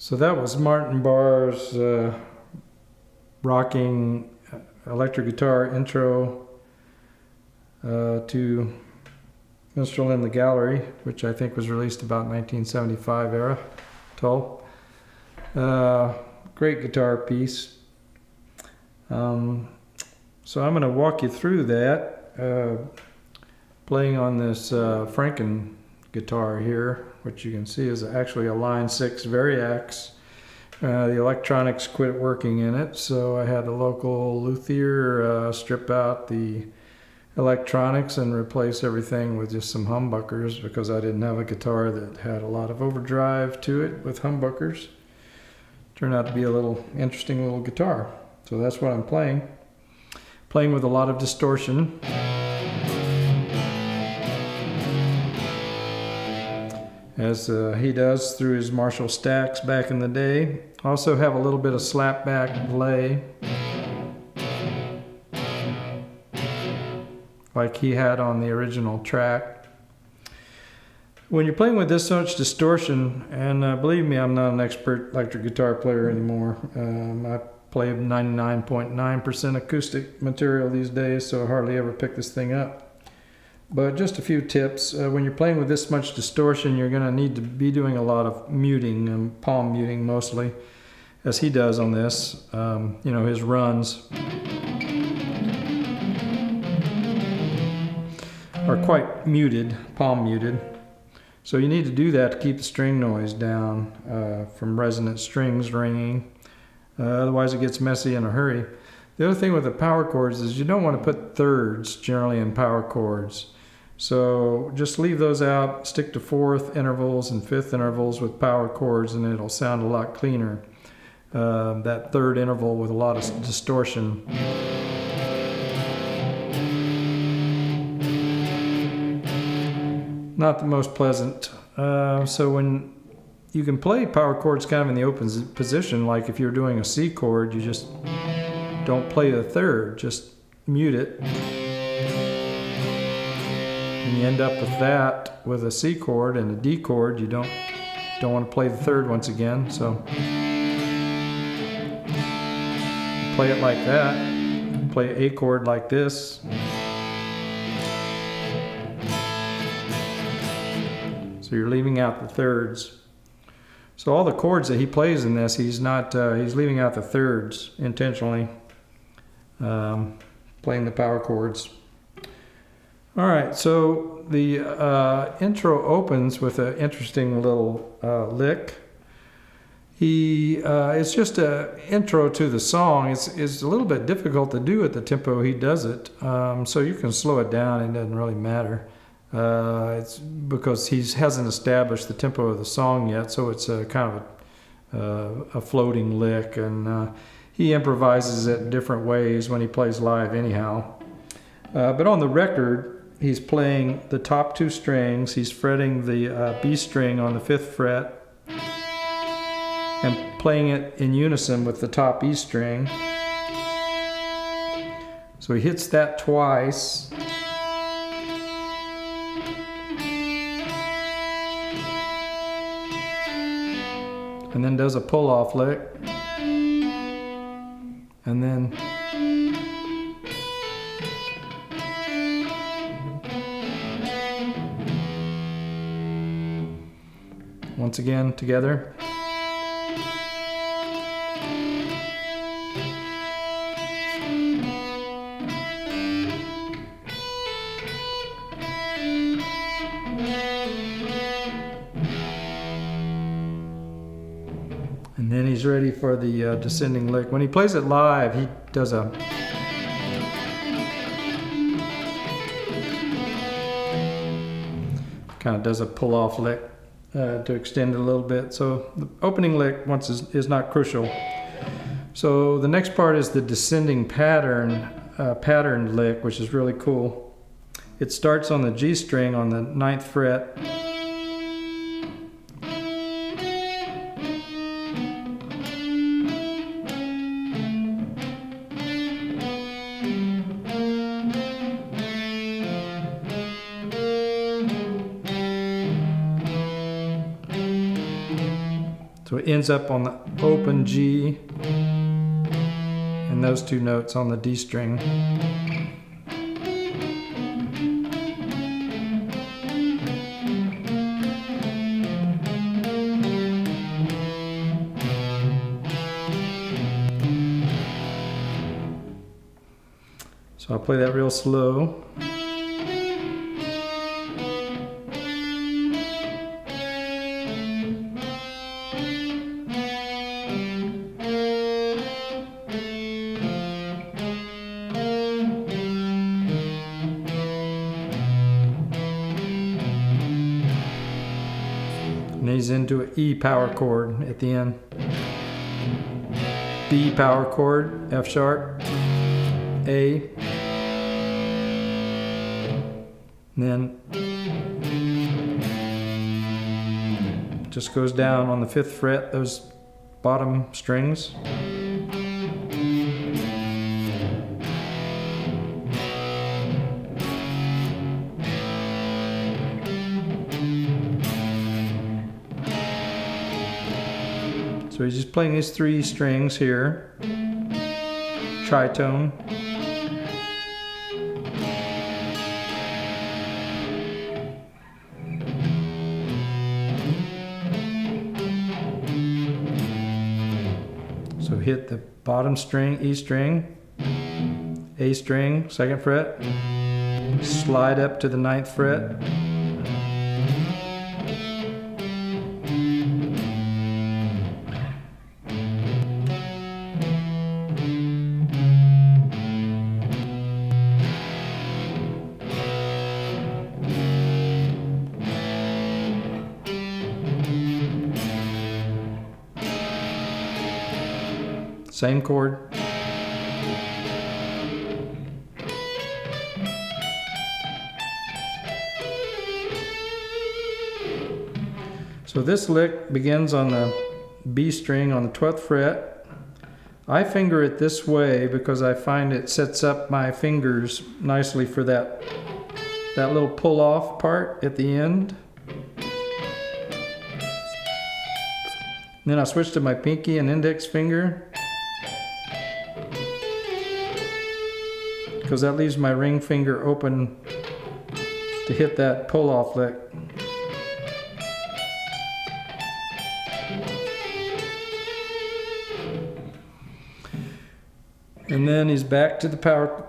So that was Martin Barre's rocking electric guitar intro to Minstrel in the Gallery, which I think was released about 1975 era. Toll. Great guitar piece. So I'm going to walk you through that, playing on this Franken guitar here, which you can see is actually a Line 6 Variax. The electronics quit working in it, so I had a local luthier strip out the electronics and replace everything with just some humbuckers, because I didn't have a guitar that had a lot of overdrive to it with humbuckers. Turned out to be a little interesting little guitar. So that's what I'm playing. Playing with a lot of distortion. As he does through his Marshall stacks back in the day. Also have a little bit of slapback delay, like he had on the original track. When you're playing with this much distortion, and believe me, I'm not an expert electric guitar player anymore. I play 99.9% acoustic material these days, so I hardly ever pick this thing up. But just a few tips. When you're playing with this much distortion, you're going to need to be doing a lot of muting, and palm muting mostly, as he does on this. You know, his runs are quite muted, palm muted. So you need to do that to keep the string noise down from resonant strings ringing. Otherwise it gets messy in a hurry. The other thing with the power chords is you don't want to put thirds generally in power chords. So just leave those out, stick to fourth intervals and fifth intervals with power chords, and it'll sound a lot cleaner. That third interval with a lot of distortion. Not the most pleasant. So when you can play power chords kind of in the open position, like if you're doing a C chord, you just don't play the third, just mute it. And you end up with that with a C chord and a D chord. You don't want to play the third once again, so play it like that. Play A chord like this. So you're leaving out the thirds. So all the chords that he plays in this, he's leaving out the thirds intentionally, playing the power chords. All right, so the intro opens with an interesting little lick. It's just an intro to the song. It's a little bit difficult to do at the tempo he does it, so you can slow it down. It doesn't really matter. It's because he hasn't established the tempo of the song yet, so it's a kind of a floating lick, and he improvises it different ways when he plays live anyhow. But on the record, he's playing the top two strings. He's fretting the B string on the 5th fret and playing it in unison with the top E string. So he hits that twice. And then does a pull-off lick. And then once again together. And then he's ready for the descending lick. When he plays it live, he does a pull-off lick to extend it a little bit. So the opening lick once is not crucial. So the next part is the descending pattern lick, which is really cool. It starts on the G string on the 9th fret. So it ends up on the open G and those two notes on the D string. So I'll play that real slow. And he's into an E power chord at the end. B power chord, F sharp, A, and then just goes down on the 5th fret, those bottom strings. So he's just playing these 3 strings here, tritone. So hit the bottom string, E string, A string, 2nd fret, slide up to the 9th fret, same chord. So this lick begins on the B string on the 12th fret. I finger it this way because I find it sets up my fingers nicely for that little pull off part at the end. And then I switch to my pinky and index finger, because that leaves my ring finger open to hit that pull-off lick. And then he's back to the power.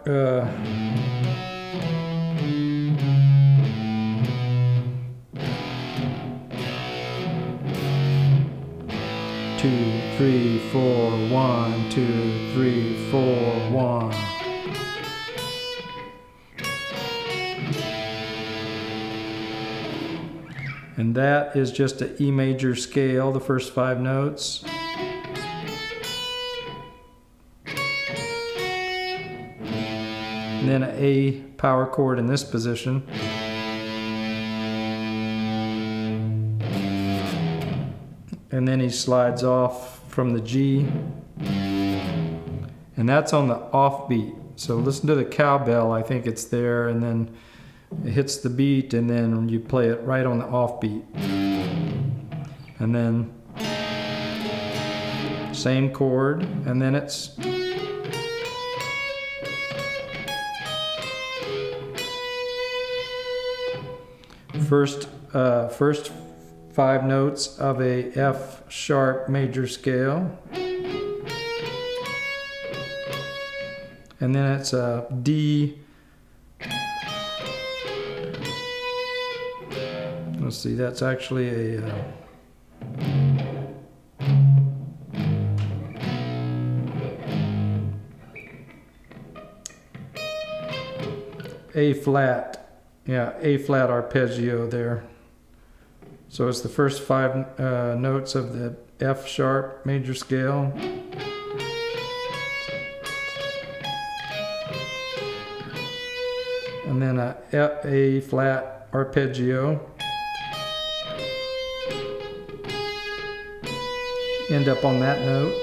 2, 3, 4, 1, 2, 3, 4, 1. And that is just an E major scale, the first 5 notes. And then an A power chord in this position. And then he slides off from the G. And that's on the off beat. So listen to the cowbell, I think it's there, and then it hits the beat, and then you play it right on the off beat. And then same chord, and then it's first 5 notes of a F sharp major scale, and then it's a D. Let's see, that's actually A flat. Yeah, A flat arpeggio there. So it's the first 5 notes of the F sharp major scale. And then A flat arpeggio. End up on that note.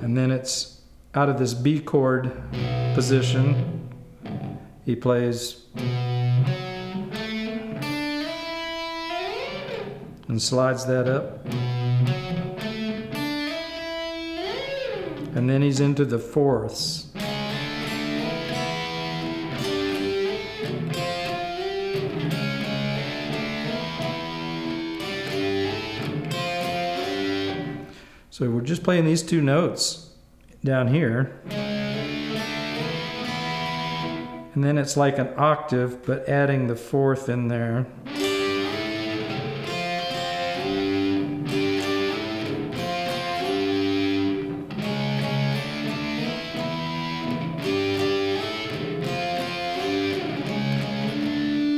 And then it's out of this B chord position, he plays and slides that up. And then he's into the fourths. So we're just playing these two notes down here. And then it's like an octave, but adding the fourth in there.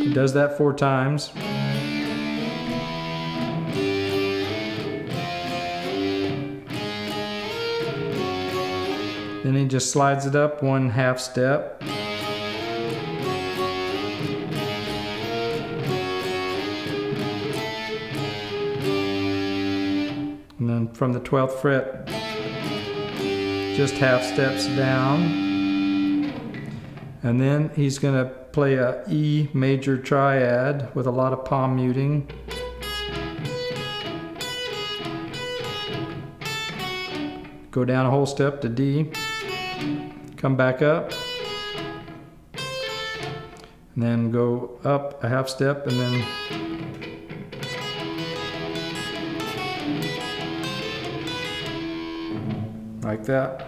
He does that 4 times. Then he just slides it up 1/2 step. And then from the 12th fret, just 1/2 steps down. And then he's going to play a E major triad with a lot of palm muting. Go down a whole step to D. Come back up, and then go up a 1/2 step, and then like that.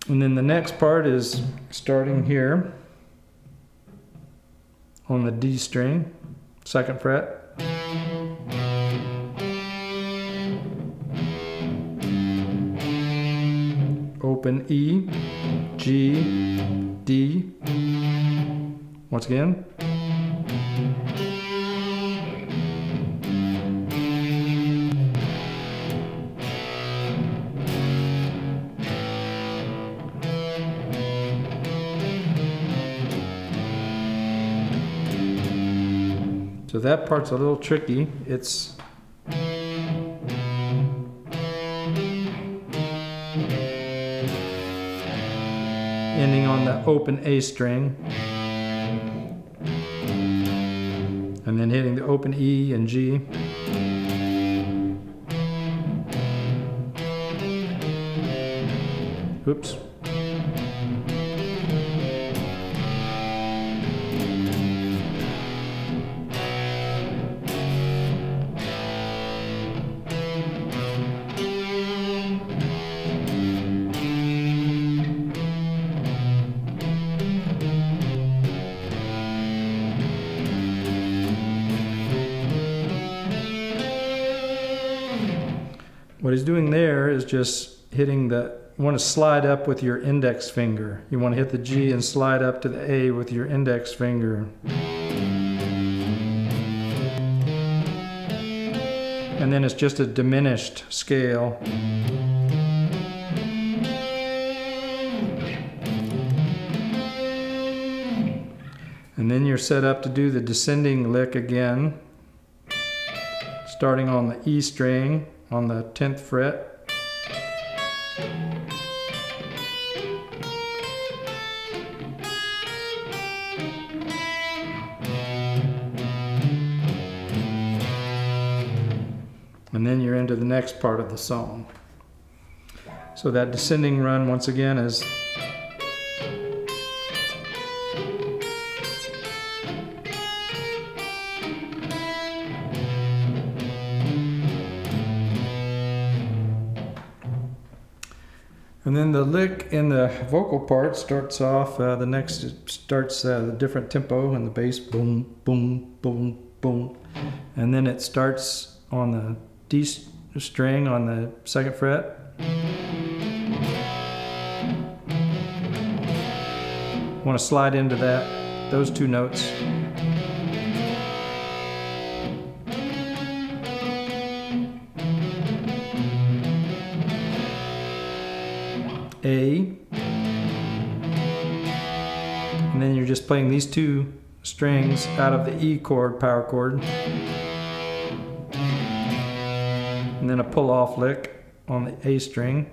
And then the next part is starting here on the D string, 2nd fret. Open E, G, D. Once again. So that part's a little tricky. It's ending on the open A string and then hitting the open E and G. Oops. What he's doing there is just hitting the, you want to slide up with your index finger. You want to hit the G and slide up to the A with your index finger. And then it's just a diminished scale. And then you're set up to do the descending lick again, starting on the E string on the 10th fret. And then you're into the next part of the song. So that descending run once again is and then the lick in the vocal part starts off, the next starts the different tempo and the bass, boom, boom, boom, boom. And then it starts on the D string on the 2nd fret. Want to slide into that, those two notes. A, and then you're just playing these two strings out of the E chord, power chord, and then a pull-off lick on the A string,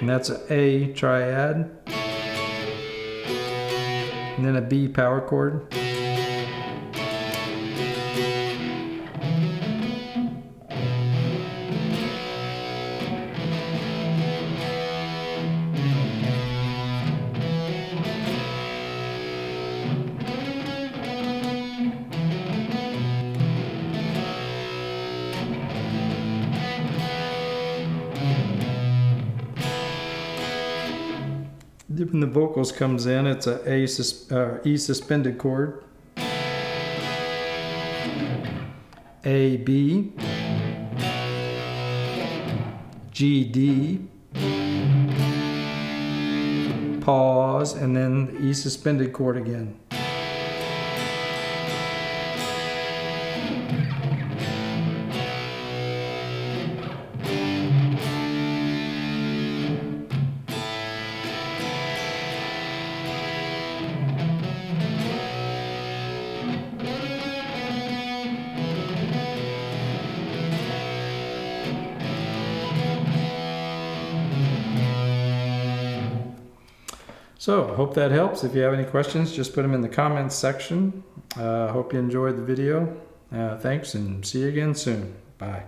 And that's an A triad. And then a B power chord. When the vocals comes in, it's a E suspended chord, A, B, G, D, pause, and then the E suspended chord again. So I hope that helps. If you have any questions, just put them in the comments section. Hope you enjoyed the video. Thanks, and see you again soon. Bye.